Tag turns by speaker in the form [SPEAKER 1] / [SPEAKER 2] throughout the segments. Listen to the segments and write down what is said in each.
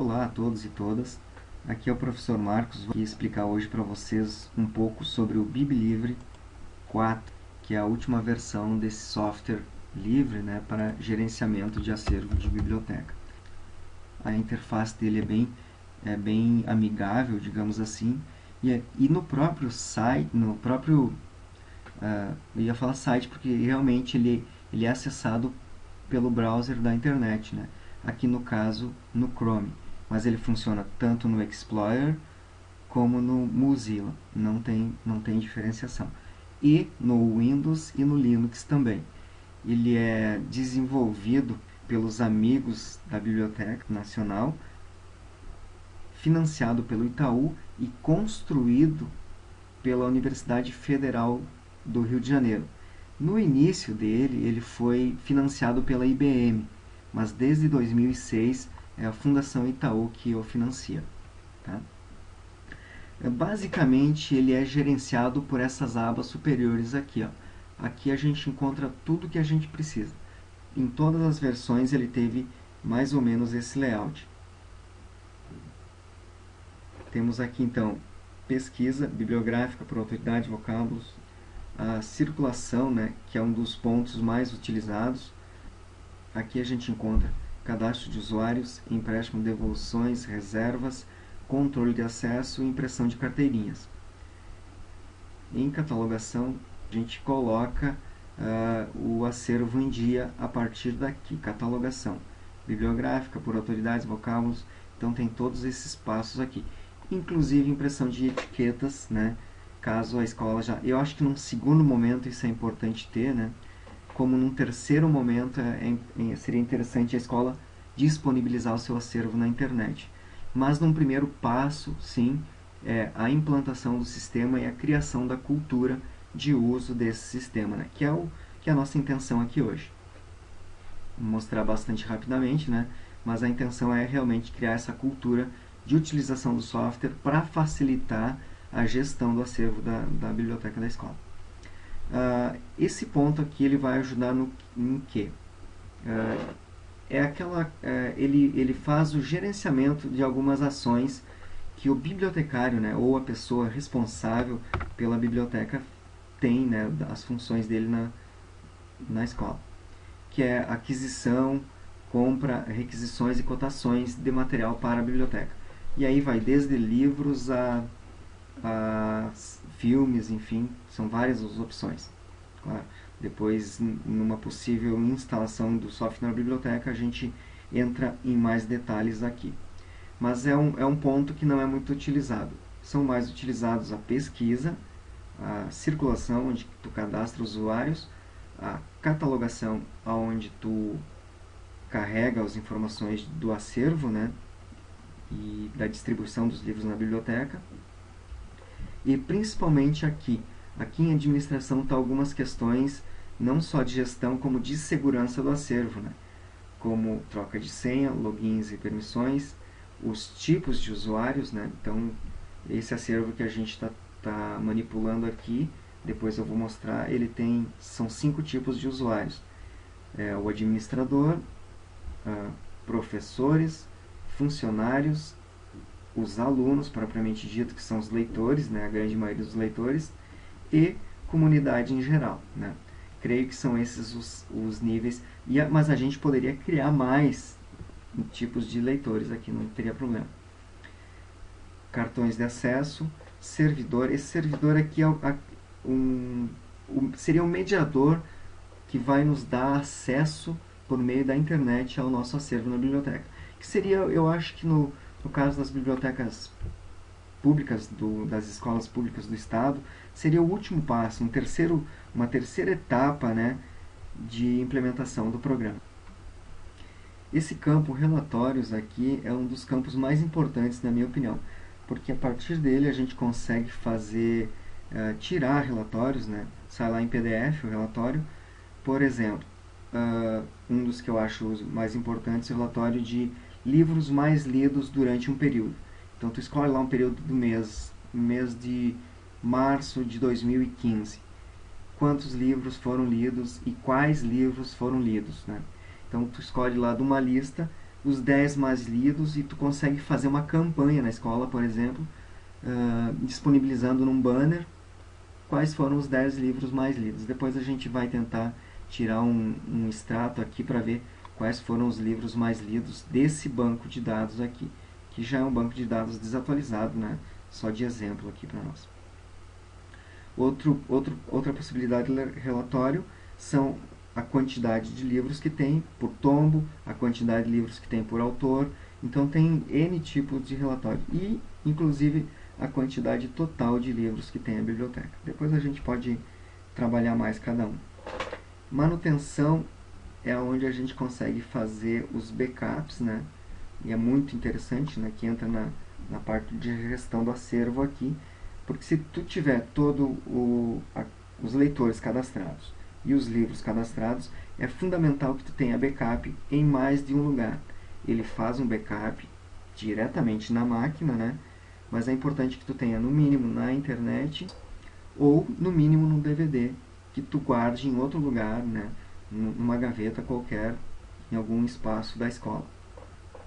[SPEAKER 1] Olá a todos e todas, aqui é o professor Marcos, vou explicar hoje para vocês um pouco sobre o BibLivre 4, que é a última versão desse software livre, para gerenciamento de acervo de biblioteca. A interface dele é bem amigável, digamos assim, e no próprio site, eu ia falar site porque realmente ele é acessado pelo browser da internet, aqui no caso no Chrome, mas ele funciona tanto no Explorer como no Mozilla, não tem diferenciação, e no Windows e no Linux também. Ele é desenvolvido pelos amigos da Biblioteca Nacional, financiado pelo Itaú e construído pela Universidade Federal do Rio de Janeiro. No início dele, ele foi financiado pela IBM, mas desde 2006 é a Fundação Itaú que o financia. Tá? Basicamente, ele é gerenciado por essas abas superiores aqui. Ó. Aqui a gente encontra tudo que a gente precisa. Em todas as versões ele teve mais ou menos esse layout. Temos aqui então pesquisa bibliográfica por autoridade, vocábulos, a circulação, que é um dos pontos mais utilizados. Aqui a gente encontra cadastro de usuários, empréstimo, devoluções, reservas, controle de acesso e impressão de carteirinhas. Em catalogação, a gente coloca o acervo em dia a partir daqui, catalogação bibliográfica por autoridades, vocábulos, então tem todos esses passos aqui, inclusive impressão de etiquetas, caso a escola já... Eu acho que num segundo momento isso é importante ter, como num terceiro momento seria interessante a escola disponibilizar o seu acervo na internet. Mas num primeiro passo, sim, é a implantação do sistema e a criação da cultura de uso desse sistema, que é a nossa intenção aqui hoje. Vou mostrar bastante rapidamente, mas a intenção é realmente criar essa cultura de utilização do software para facilitar a gestão do acervo da biblioteca da escola. Esse ponto aqui ele vai ajudar em quê? Ele faz o gerenciamento de algumas ações que o bibliotecário, ou a pessoa responsável pela biblioteca tem, as funções dele na escola, que é aquisição, compra, requisições e cotações de material para a biblioteca. E aí vai desde livros a filmes, enfim, são várias as opções. Claro, depois, numa possível instalação do software na biblioteca, a gente entra em mais detalhes aqui. Mas é um ponto que não é muito utilizado. São mais utilizados a pesquisa, a circulação, onde tu cadastra usuários, a catalogação, onde tu carrega as informações do acervo, e da distribuição dos livros na biblioteca. E principalmente aqui em administração estão algumas questões, não só de gestão, como de segurança do acervo, como troca de senha, logins e permissões, os tipos de usuários, então esse acervo que a gente está manipulando aqui, depois eu vou mostrar, são 5 tipos de usuários. O administrador, professores, funcionários, os alunos, propriamente dito, que são os leitores, a grande maioria dos leitores, e comunidade em geral. Creio que são esses os níveis, mas a gente poderia criar mais tipos de leitores aqui, não teria problema. Cartões de acesso, servidor. Esse servidor aqui seria um mediador que vai nos dar acesso por meio da internet ao nosso acervo na biblioteca. Que seria, eu acho que no caso das bibliotecas públicas, das escolas públicas do Estado, seria o último passo, uma terceira etapa, de implementação do programa. Esse campo relatórios aqui é um dos campos mais importantes, na minha opinião, porque a partir dele a gente consegue tirar relatórios, sai lá em PDF o relatório. Por exemplo, um dos que eu acho mais importantes é o relatório de livros mais lidos durante um período. Então, tu escolhe lá um período do mês de março de 2015. Quantos livros foram lidos e quais livros foram lidos, Então, tu escolhe lá de uma lista os 10 mais lidos, e tu consegue fazer uma campanha na escola, por exemplo, disponibilizando num banner quais foram os 10 livros mais lidos. Depois a gente vai tentar tirar um extrato aqui para ver quais foram os livros mais lidos desse banco de dados aqui, que já é um banco de dados desatualizado, né? Só de exemplo aqui para nós. Outra possibilidade de relatório são a quantidade de livros que tem por tombo, a quantidade de livros que tem por autor. Então tem N tipos de relatório e, inclusive, a quantidade total de livros que tem a biblioteca. Depois a gente pode trabalhar mais cada um. Manutenção é onde a gente consegue fazer os backups, né? E é muito interessante, né? Que entra na parte de gestão do acervo aqui, porque se tu tiver os leitores cadastrados e os livros cadastrados, é fundamental que tu tenha backup em mais de um lugar. Ele faz um backup diretamente na máquina, né? Mas é importante que tu tenha no mínimo na internet ou no mínimo no DVD, que tu guarde em outro lugar, né? Numa gaveta qualquer, em algum espaço da escola.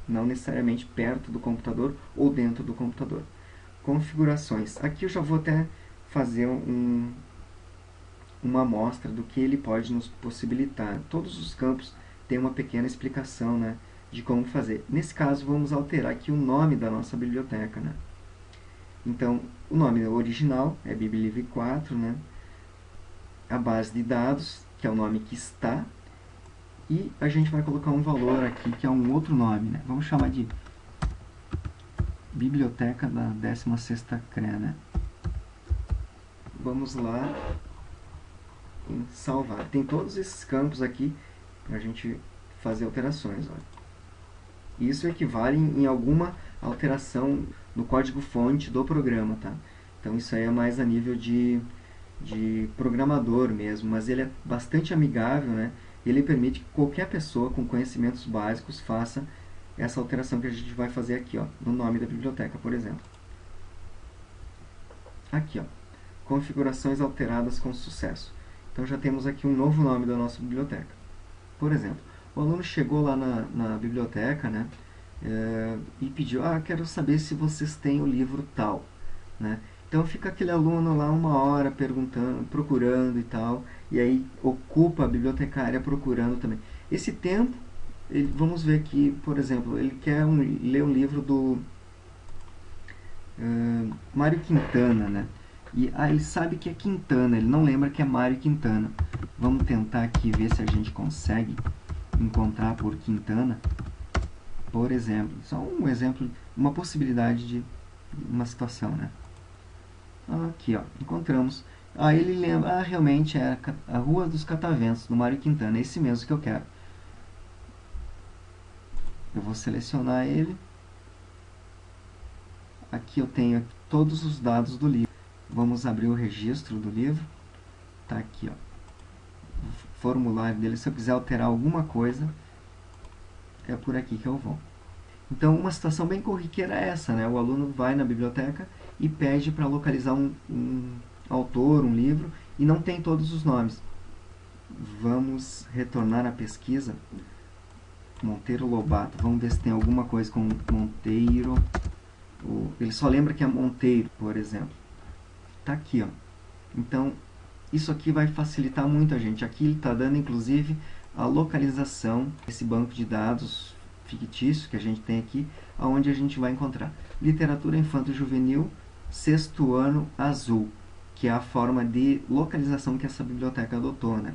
[SPEAKER 1] Não necessariamente perto do computador ou dentro do computador. Configurações. Aqui eu já vou até fazer uma amostra do que ele pode nos possibilitar. Todos os campos têm uma pequena explicação, né, de como fazer. Nesse caso, vamos alterar aqui o nome da nossa biblioteca, né? Então, o nome original é Bibliv 4, né? A base de dados, que é o nome que está, e a gente vai colocar um valor aqui, que é um outro nome, né? Vamos chamar de Biblioteca da 16ª CRE, né? Vamos lá em salvar. Tem todos esses campos aqui para a gente fazer alterações. Olha. Isso equivale em alguma alteração no código-fonte do programa, tá? Então isso aí é mais a nível de programador mesmo, mas ele é bastante amigável, né? Ele permite que qualquer pessoa com conhecimentos básicos faça essa alteração que a gente vai fazer aqui, ó, no nome da biblioteca, por exemplo. Aqui, ó, configurações alteradas com sucesso. Então já temos aqui um novo nome da nossa biblioteca. Por exemplo, o aluno chegou lá na biblioteca, né, e pediu, quero saber se vocês têm o livro tal, né? Então fica aquele aluno lá 1 hora perguntando, procurando e tal, e aí ocupa a bibliotecária procurando também. Esse tempo, vamos ver que, por exemplo, ele quer ler um livro do Mário Quintana, né? E ele sabe que é Quintana, ele não lembra que é Mário Quintana. Vamos tentar aqui ver se a gente consegue encontrar por Quintana, por exemplo. Só um exemplo, uma possibilidade de uma situação, né? Aqui, ó, encontramos. Ele lembra, realmente é a Rua dos Cataventos, do Mário Quintana, é esse mesmo que eu quero. Eu vou selecionar ele. Aqui eu tenho todos os dados do livro. Vamos abrir o registro do livro. Tá aqui, ó, o formulário dele. Se eu quiser alterar alguma coisa, é por aqui que eu vou. Então, uma situação bem corriqueira é essa, né? O aluno vai na biblioteca e pede para localizar um autor, um livro, e não tem todos os nomes. Vamos retornar à pesquisa. Monteiro Lobato. Vamos ver se tem alguma coisa com Monteiro. Ele só lembra que é Monteiro, por exemplo. Tá aqui, ó. Então, isso aqui vai facilitar muito a gente. Aqui ele está dando, inclusive, a localização desse banco de dados fictício que a gente tem aqui, aonde a gente vai encontrar literatura infanto-juvenil, 6º ano azul, que é a forma de localização que essa biblioteca adotou, né?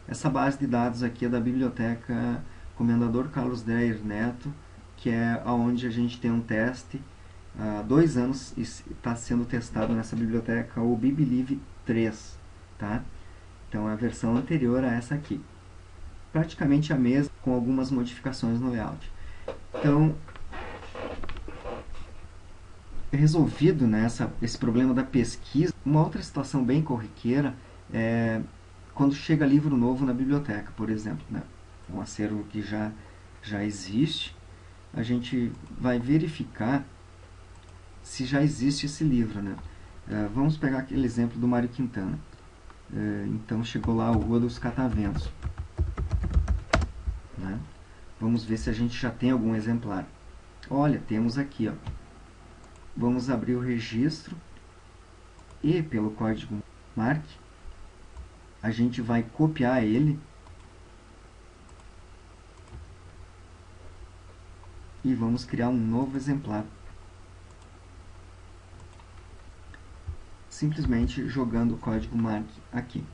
[SPEAKER 1] Essa base de dados aqui é da biblioteca Comendador Carlos Dreyer Neto, que é aonde a gente tem um teste há 2 anos e está sendo testado nessa biblioteca, o Bibliv 3, tá? Então é a versão anterior a essa aqui, praticamente a mesma, com algumas modificações no layout. Então, resolvido, né, esse problema da pesquisa, uma outra situação bem corriqueira é quando chega livro novo na biblioteca, por exemplo, né, um acervo que já existe, a gente vai verificar se já existe esse livro, né? Vamos pegar aquele exemplo do Mário Quintana. Então chegou lá o Rua dos Cataventos, né? Vamos ver se a gente já tem algum exemplar. Olha, temos aqui, ó. Vamos abrir o registro e pelo código MARC a gente vai copiar ele e vamos criar um novo exemplar. Simplesmente jogando o código MARC aqui.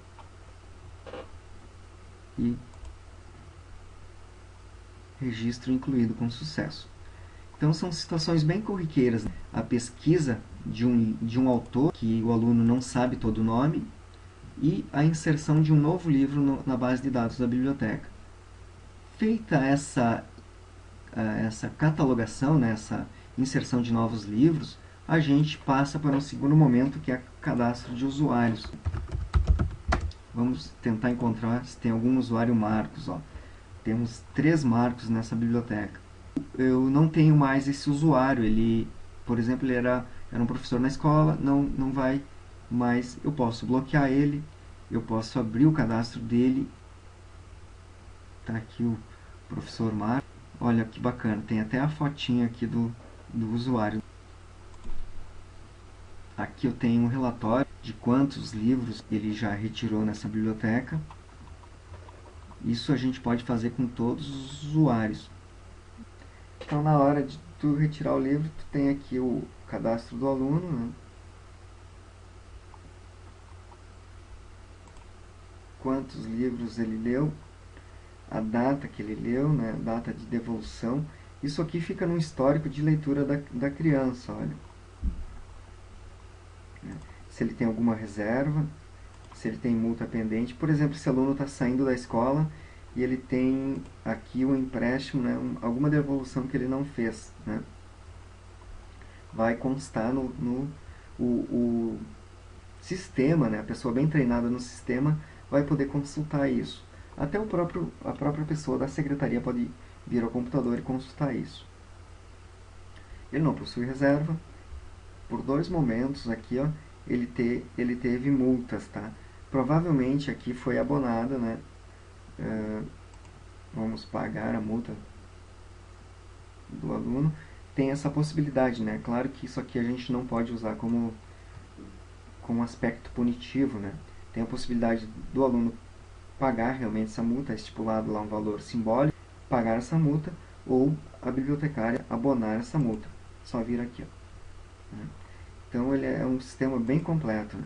[SPEAKER 1] E registro incluído com sucesso. Então são situações bem corriqueiras. A pesquisa de um autor que o aluno não sabe todo o nome e a inserção de um novo livro na base de dados da biblioteca. Feita essa catalogação, né, essa inserção de novos livros, a gente passa para um segundo momento, que é o cadastro de usuários. Vamos tentar encontrar se tem algum usuário Marcos. Ó. Temos 3 Marcos nessa biblioteca. Eu não tenho mais esse usuário. Ele, por exemplo, ele era um professor na escola, não vai mais. Eu posso bloquear ele, eu posso abrir o cadastro dele. Está aqui o professor Marcos. Olha que bacana, tem até a fotinha aqui do usuário. Aqui eu tenho um relatório de quantos livros ele já retirou nessa biblioteca. Isso a gente pode fazer com todos os usuários. Então, na hora de tu retirar o livro, tu tem aqui o cadastro do aluno, né? Quantos livros ele leu, a data que ele leu, né? Data de devolução. Isso aqui fica no histórico de leitura da criança, olha. Se ele tem alguma reserva, se ele tem multa pendente. Por exemplo, se o aluno está saindo da escola e ele tem aqui um empréstimo, né, alguma devolução que ele não fez, né, vai constar no sistema, né, a pessoa bem treinada no sistema vai poder consultar isso. Até a própria pessoa da secretaria pode vir ao computador e consultar isso. Ele não possui reserva. Por 2 momentos aqui, ó, ele teve multas, tá? Provavelmente aqui foi abonada, né? Vamos pagar a multa do aluno. Tem essa possibilidade, né? Claro que isso aqui a gente não pode usar como aspecto punitivo, né? Tem a possibilidade do aluno pagar realmente essa multa, é estipulado lá um valor simbólico, pagar essa multa, ou a bibliotecária abonar essa multa. Só vir aqui, ó. Então ele é um sistema bem completo, né?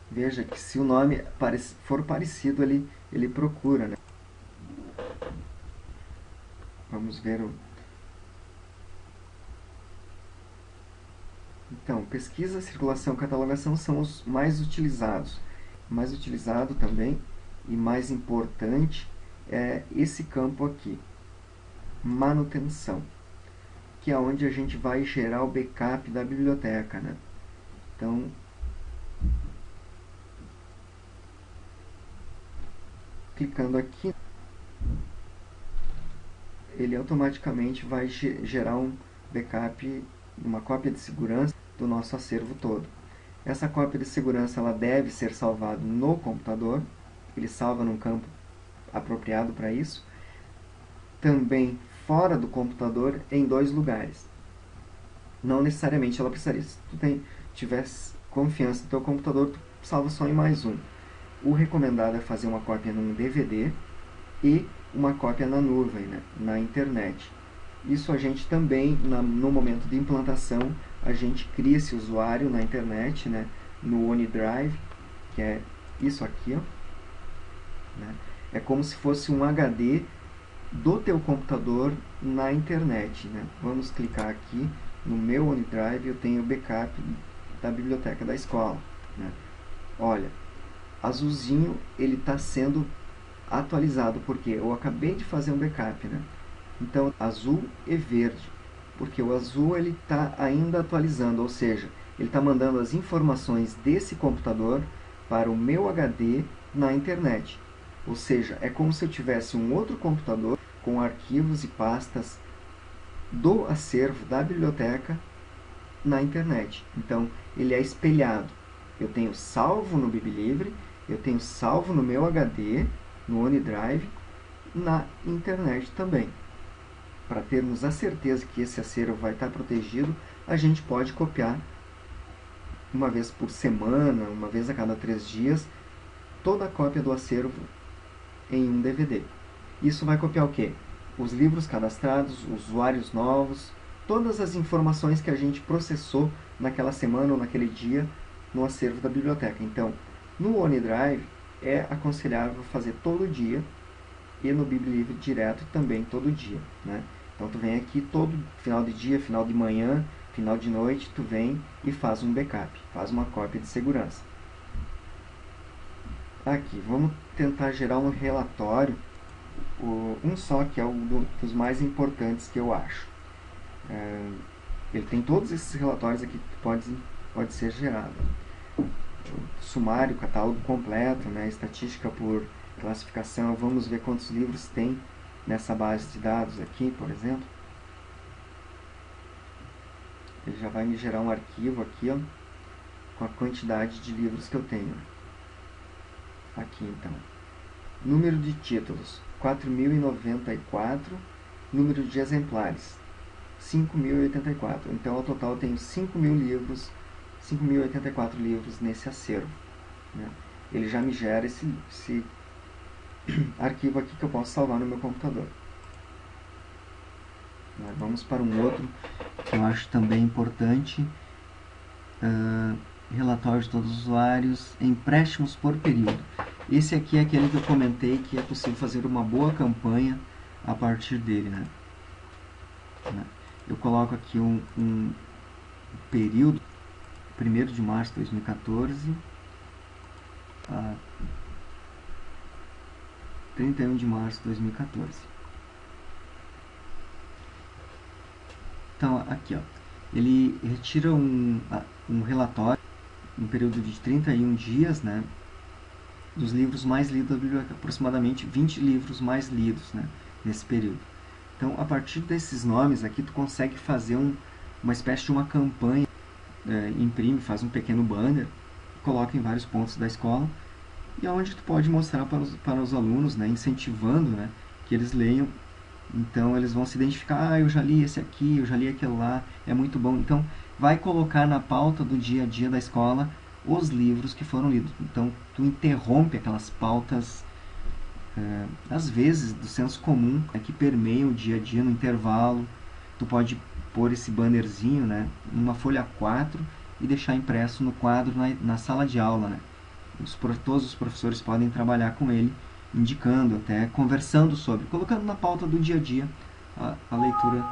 [SPEAKER 1] Veja que se o nome for parecido, ele procura, né? Vamos ver o... Então, pesquisa, circulação e catalogação são os mais utilizados. Mais utilizado também e mais importante é esse campo aqui, manutenção, que é onde a gente vai gerar o backup da biblioteca, né? Então, clicando aqui, ele automaticamente vai gerar um backup, uma cópia de segurança do nosso acervo todo. Essa cópia de segurança ela deve ser salvada no computador, ele salva num campo apropriado para isso. Também fora do computador, em 2 lugares. Não necessariamente ela precisaria. Se tu tivesse confiança no teu computador, tu salva só em mais um. O recomendado é fazer uma cópia num DVD e uma cópia na nuvem, né, na internet. Isso a gente também, no momento de implantação, a gente cria esse usuário na internet, né, no OneDrive, que é isso aqui, ó, né? É como se fosse um HD do teu computador na internet, né? Vamos clicar aqui no meu OneDrive, eu tenho o backup da biblioteca da escola, né? Olha, azulzinho ele está sendo atualizado, porque eu acabei de fazer um backup, né? Então, azul e verde, porque o azul ele está ainda atualizando, ou seja, ele está mandando as informações desse computador para o meu HD na internet. Ou seja, é como se eu tivesse um outro computador com arquivos e pastas do acervo da biblioteca na internet. Então, ele é espelhado. Eu tenho salvo no BibLivre, eu tenho salvo no meu HD, no OneDrive, na internet também. Para termos a certeza que esse acervo vai estar protegido, a gente pode copiar uma vez por semana, uma vez a cada 3 dias, toda a cópia do acervo em um DVD. Isso vai copiar o quê? Os livros cadastrados, usuários novos, todas as informações que a gente processou naquela semana ou naquele dia no acervo da biblioteca. Então, no OneDrive é aconselhável fazer todo dia e no BibLivre direto também todo dia, né? Então tu vem aqui todo final de dia, final de manhã, final de noite, tu vem e faz um backup, faz uma cópia de segurança. Aqui, vamos tentar gerar um relatório, um só que é um dos mais importantes que eu acho. Ele tem todos esses relatórios aqui que pode ser gerado. Sumário, catálogo completo, né, estatística por classificação. Vamos ver quantos livros tem nessa base de dados aqui, por exemplo. Ele já vai me gerar um arquivo aqui, ó, com a quantidade de livros que eu tenho. Aqui, então. Número de títulos, 4.094. Número de exemplares, 5.084. Então, ao total, eu tenho 5.000 livros, 5.084 livros nesse acervo, né? Ele já me gera esse arquivo aqui que eu posso salvar no meu computador. Vamos para um outro que eu acho também importante. Relatório de todos os usuários, empréstimos por período. Esse aqui é aquele que eu comentei que é possível fazer uma boa campanha a partir dele, né? Eu coloco aqui um período, 1º de março de 2014 a 31 de março de 2014. Então, aqui, ó, ele retira um relatório, um período de 31 dias, né, dos livros mais lidos da biblioteca, aproximadamente 20 livros mais lidos, né, nesse período. Então, a partir desses nomes aqui, tu consegue fazer uma espécie de uma campanha, imprime, faz um pequeno banner, coloca em vários pontos da escola, e onde tu pode mostrar para os alunos, né, incentivando, né, que eles leiam. Então, eles vão se identificar, eu já li esse aqui, eu já li aquele lá, é muito bom. Então, vai colocar na pauta do dia a dia da escola os livros que foram lidos. Então, tu interrompe aquelas pautas, às vezes, do senso comum, que permeia o dia a dia no intervalo. Tu pode pôr esse bannerzinho, né, numa folha 4 e deixar impresso no quadro na sala de aula, né? Todos os professores podem trabalhar com ele, indicando, até conversando sobre, colocando na pauta do dia a dia a leitura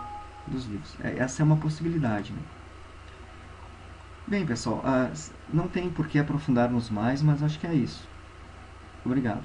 [SPEAKER 1] dos livros. Essa é uma possibilidade, né? Bem, pessoal, não tem por que aprofundarmos mais, mas acho que é isso. Obrigado.